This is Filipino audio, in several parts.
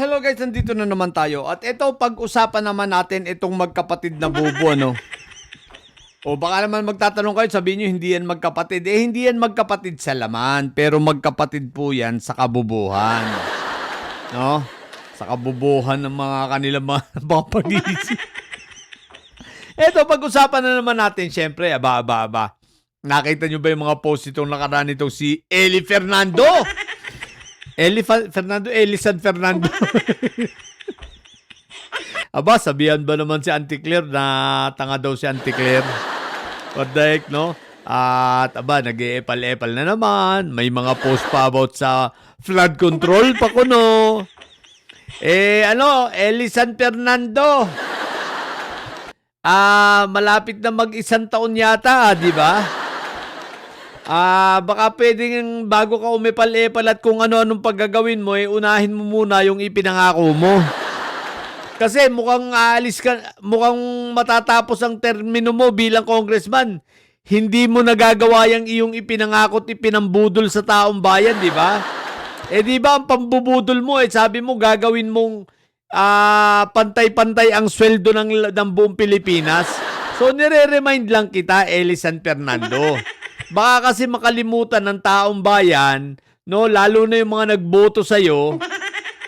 Hello guys, nandito na naman tayo. At ito, pag-usapan naman natin itong magkapatid na bubo, ano? O baka naman magtatanong kayo, sabihin nyo, hindi yan magkapatid. Eh, hindi yan magkapatid sa laman, pero magkapatid po yan sa kabubuhan. No? Sa kabubuhan ng mga kanilang mga pag-iisip. Ito, pag-usapan na naman natin, syempre, aba. Nakita nyo ba yung mga post itong nakaraan itong si Eli Fernando? Elisan Fernando. Aba, sabihan ba naman si Auntie Claire na tanga daw si Auntie Claire? What the heck, no? At aba, nag-e-epal-epal na naman. May mga post pa about sa flood control pa kuno. Elisan Fernando. Malapit na mag-isang taon yata, di ba? Baka pwedeng bago ka umepal-epal at kung ano-anong paggagawin mo, unahin mo muna yung ipinangako mo. Kasi mukhang mukhang matatapos ang termino mo bilang congressman. Hindi mo nagagawa yung iyong ipinangako at ipinambudol sa taong bayan, di ba? Di ba ang pambubudol mo, sabi mo gagawin mong pantay-pantay ang sweldo ng buong Pilipinas. So nire-remind lang kita, Elisan Fernando. Baka kasi makalimutan ng taong bayan, no, lalo na yung mga nagboto sa'yo,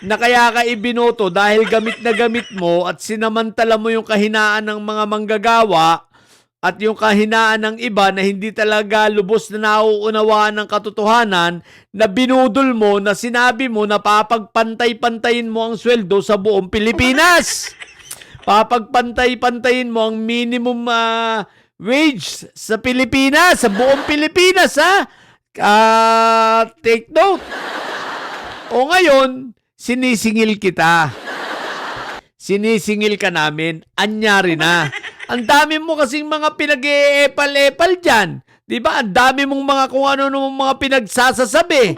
na kaya ka ibinoto dahil gamit na gamit mo at sinamantala mo yung kahinaan ng mga manggagawa at yung kahinaan ng iba na hindi talaga lubos na nauunawaan ng katotohanan na binudol mo, na sinabi mo na papagpantay-pantayin mo ang sweldo sa buong Pilipinas. Papagpantay-pantayin mo ang minimum wage sa Pilipinas, sa buong Pilipinas, ha? Take note. O ngayon, sinisingil kita. Sinisingil ka namin. Anyari na. Ang dami mo kasing mga pinag-e-epal-epal dyan. Di ba? Ang dami mong mga kung ano namang mga pinagsasasabi.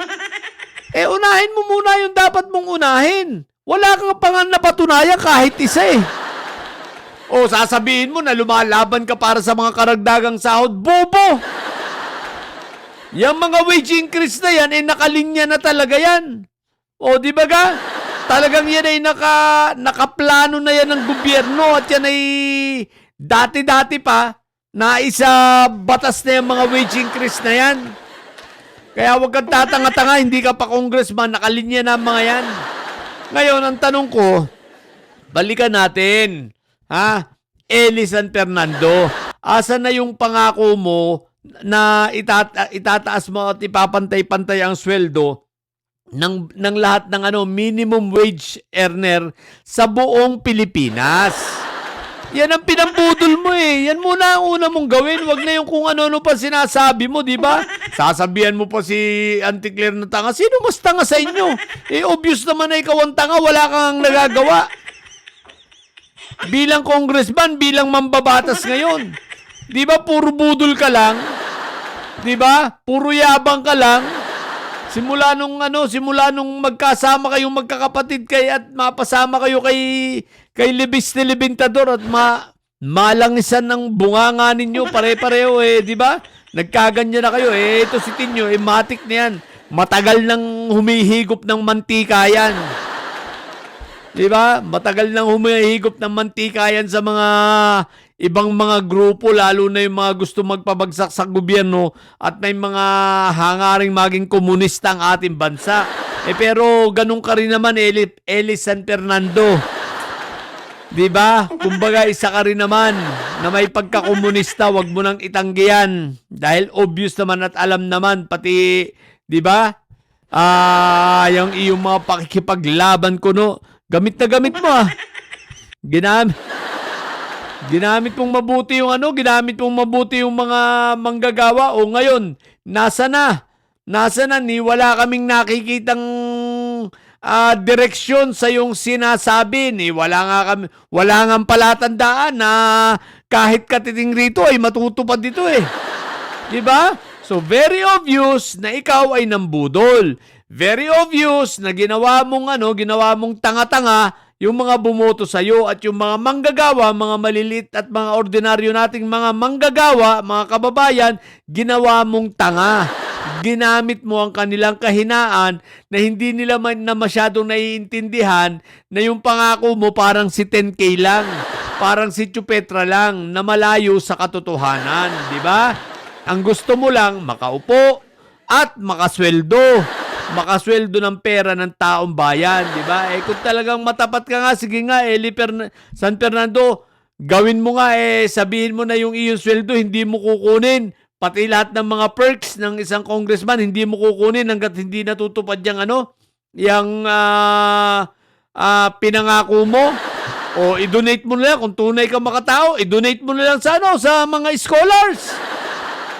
Unahin mo muna yung dapat mong unahin. Wala kang pa nga napatunayan kahit isa O sasabihin mo na lumalaban ka para sa mga karagdagang sahod. Bobo! Yung mga wage increase na yan, nakalinya na talaga yan. O di ba ga? Talagang yan ay nakaplano na yan ng gobyerno at yan ay dati-dati pa na isa batas na yung mga wage increase na yan. Kaya huwag kang tatanga-tanga, hindi ka pa congressman, nakalinya na mga yan. Ngayon, ang tanong ko, balikan natin. Elisan Fernando, asan na yung pangako mo na itataas mo at ipapantay-pantay ang sweldo ng lahat ng minimum wage earner sa buong Pilipinas? Yan ang pinambudol mo Yan muna ang una mong gawin. Wag na yung kung ano-ano pa sinasabi mo, di ba? Sasabihan mo pa si Auntie Claire na tanga. Sino mas tanga sa inyo? Obvious naman na ikaw ang tanga, wala kang nagagawa. Bilang congressman, bilang mambabatas ngayon. Di ba puro budol ka lang? Di ba? Puro yabang ka lang. Simula nung magkasama kayong magkakapatid at mapasama kayo kay Libis ni Libintador at malangisan ng bunganga ninyo pare-pareho di ba? Nagkaganyan na kayo ito si Tinyo matik na yan. Matagal nang humihigop ng mantika yan. Diba? Matagal nang humihigop ng mantika yan sa mga ibang mga grupo, lalo na yung mga gusto magpabagsak sa gobyerno at may mga hangaring maging komunista ang ating bansa. Pero ganun ka rin naman, Elisan Fernando. Diba? Kumbaga, isa ka rin naman na may pagkakomunista, wag mo nang itanggihan. Dahil obvious naman at alam naman, pati, diba? Yung iyong mga pakikipaglaban ko, no? Gamit na gamit mo Ginamit mong mabuti yung ginamit mong mabuti yung mga manggagawa. O ngayon, nasa na, wala kaming nakikitang direksyon sa yung sinasabi. Wala nga palatandaan na kahit katiting rito ay matutupad dito Diba? So, very obvious na ikaw ay nambudol. Very obvious na ginawa mong tanga-tanga yung mga bumoto sa'yo at yung mga manggagawa, mga malilit at mga ordinaryo nating mga manggagawa, mga kababayan, ginawa mong tanga. ginamit mo ang kanilang kahinaan na hindi nila na masyadong naiintindihan na yung pangako mo parang si 10K lang, parang si Chupetra lang na malayo sa katotohanan, di ba? Ang gusto mo lang makaupo at makasweldo. Makasweldo ng pera ng taong bayan, di ba? Kung talagang matapat ka nga, sige nga, San Fernando, gawin mo nga, sabihin mo na yung iyong sweldo, hindi mo kukunin. Pati lahat ng mga perks ng isang congressman, hindi mo kukunin hanggat hindi natutupad yung pinangako mo. O i-donate mo na lang, kung tunay ka makatao, i-donate mo na lang sa mga scholars.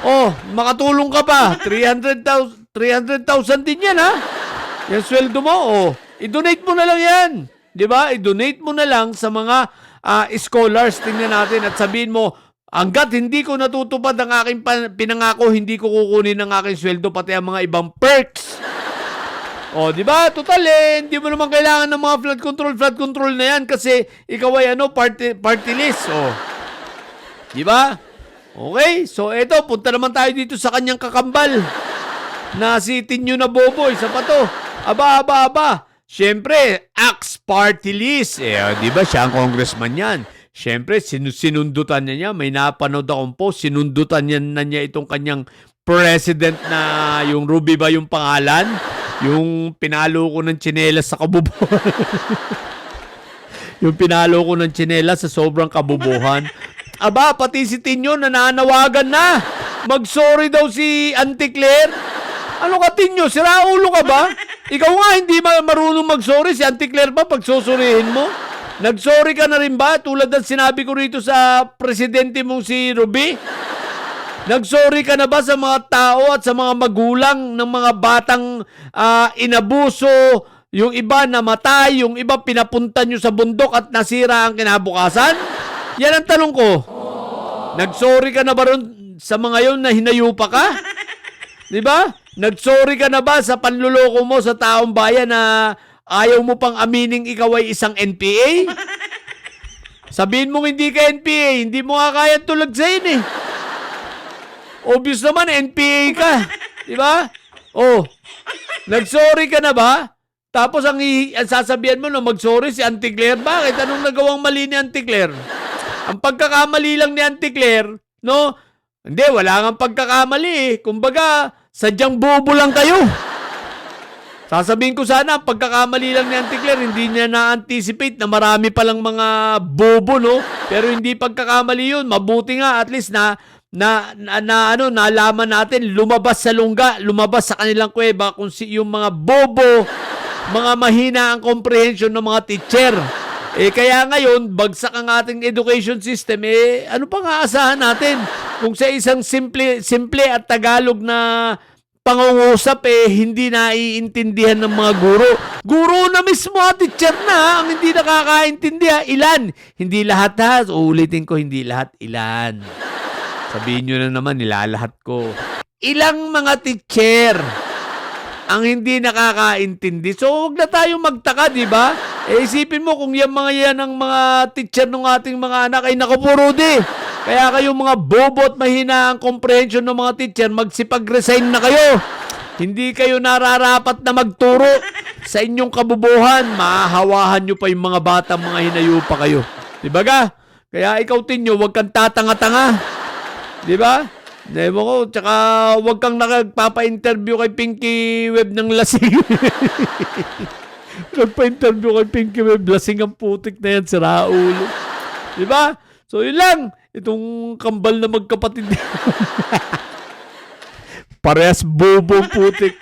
Oh, makatulong ka pa. 300,000 din yan, ha? Yung sweldo mo, i-donate mo na lang yan. Di ba? I-donate mo na lang sa mga scholars. Tingnan natin at sabihin mo, hanggat hindi ko natutupad ang aking pinangako, hindi ko kukunin ang aking sweldo, pati ang mga ibang perks. Di ba? Total, hindi mo naman kailangan ng mga flood control na yan kasi ikaw ay party list. Di ba? Okay, so eto, punta naman tayo dito sa kanyang kakambal na si Tinyo na Bobo, isa pa to. Aba. Siyempre, Axe Party List. Di ba siya ang congressman yan? Siyempre, sinundutan niya. May napanood akong post, sinundutan na niya itong kanyang president na yung Ruby ba yung pangalan? Yung pinalo ko ng tsinelas sa kabubuhan. Yung pinalo ko ng tsinelas sa sobrang kabubuhan. Aba, pati si Tinyo nananawagan na. Mag-sorry daw si Auntie Claire. Ano ka, Tinyo? Siraulo ka ba? Ikaw nga hindi marunong mag-sorry. Si Auntie Claire ba pagsosorihin mo? Nag-sorry ka na rin ba? Tulad ng sinabi ko rito sa presidente mong si Ruby. Nag-sorry ka na ba sa mga tao at sa mga magulang ng mga batang inabuso? Yung iba namatay, yung iba pinapunta nyo sa bundok at nasira ang kinabukasan? Yan ang tanong ko. Nag-sorry ka na ba ron sa mga yon na hinayupa ka? Di ba? Nag-sorry ka na ba sa panluloko mo sa taong bayan na ayaw mo pang amining ikaw ay isang NPA? Sabihin mong hindi ka NPA, hindi mo nga kaya tulagsayin Obvious naman, NPA ka. Di ba? Nag-sorry ka na ba? Tapos ang sasabihan mo na mag-sorry si Auntie Claire. Bakit? Anong nagawang mali ni Auntie Claire? Ang pagkakamali lang ni Auntie Claire, no? Hindi, wala kang pagkakamali. Kumbaga, sadyang bobo lang kayo. Sasabihin ko sana, ang pagkakamali lang ni Auntie Claire, hindi niya na-anticipate na marami palang mga bobo, no? Pero hindi pagkakamali yun. Mabuti nga, at least nalaman natin, lumabas sa lungga, lumabas sa kanilang kuweba kung yung mga bobo, mga mahina ang comprehension ng mga teacher. Kaya ngayon, bagsak ang ating education system, ano pang aasahan natin? Kung sa isang simple at Tagalog na pangungusap, hindi naiintindihan ng mga guro. Guro na mismo, teacher na, ang hindi nakakaintindihan. Ilan? Hindi lahat, ha? Uulitin ko, hindi lahat, ilan. Sabihin nyo na naman, nilalahat ko. Ilang mga teacher ang hindi nakakaintindi. So, huwag na tayong magtaka, di ba? Isipin mo kung yan ang mga teacher ng ating mga anak ay nakapurudi. Kaya kayong mga bobo at mahina ang comprehension ng mga teacher, magsipag-resign na kayo. Hindi kayo nararapat na magturo sa inyong kabubuhan. Mahahawahan nyo pa yung mga bata, mga hinayo pa kayo. Di ba ga? Kaya ikaw, Tinyo, huwag kang tatanga-tanga. Di ba? Debo ko, tsaka huwag kang nakagpapa-interview kay Pinky Web ng lasing. Nagpa-interview kay Pinky Web, lasing ang putik na yan, si Raul. Diba? So yun lang, itong kambal na magkapatid. Parehas bobo putik.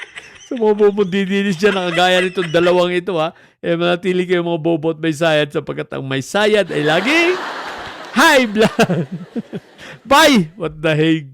Sa mga bobo didinis siya, nakagaya nitong dalawang ito ha. Manatili kayo mga bobo at may sayad sapagkat ang may sayad ay laging high blood. Bye! What the heck?